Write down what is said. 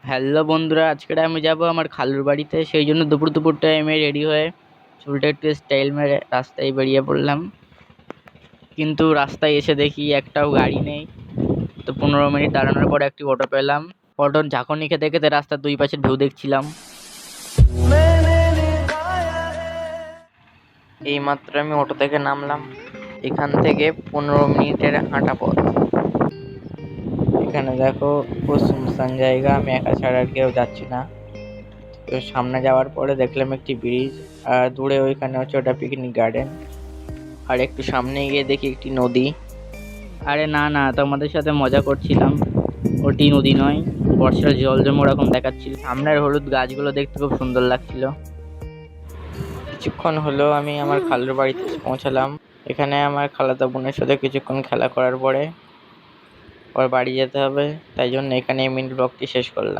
Hello বন্ধুরা, আজকে আমি যাব আমার খালুর বাড়িতে। সেই জন্য দুপুর দুপুর টাইমে রেডি হয়ে চুলটা একটু স্টাইল মেরে রাস্তায় বেরিয়ে পড়লাম। কিন্তু রাস্তায় এসে দেখি একটাও গাড়ি নেই। তো 15 মিনিট দাঁড়ানোর পর একটি অটো পেলাম। অটোর ঝাঁকুনি খেতে খেতে রাস্তার দুই পাশের ঢেউ দেখছিলাম। এইমাত্র আমি অটো থেকে নামলাম। এখান থেকে 15 মিনিটের হাঁটা পথ। এখানে দেখো পুরো শুনশান জায়গা, আমি একা ছাড়া আর কেউ যাচ্ছি না। তো সামনে যাওয়ার পরে দেখলাম একটি ব্রিজ, আর দূরে ওইখানে হচ্ছে ওটা পিকনিক গার্ডেন। আর একটু সামনে গিয়ে দেখি একটি নদী। আরে না না, তোমাদের সাথে মজা করছিলাম। ওটি নদী নয়, বর্ষার জল জমে ওরকম দেখাচ্ছিল। সামনের হলুদ গাছগুলো দেখতে খুব সুন্দর লাগছিল। কিছুক্ষণ হলো আমি আমার খালুর বাড়িতে এসে পৌঁছালাম। এখানে আমার খালাতো বোনের সাথে কিছুক্ষণ খেলা করার পরে ওর বাড়ি যেতে হবে, তাই জন্য এখানে মিনি ব্লগটি শেষ করলাম।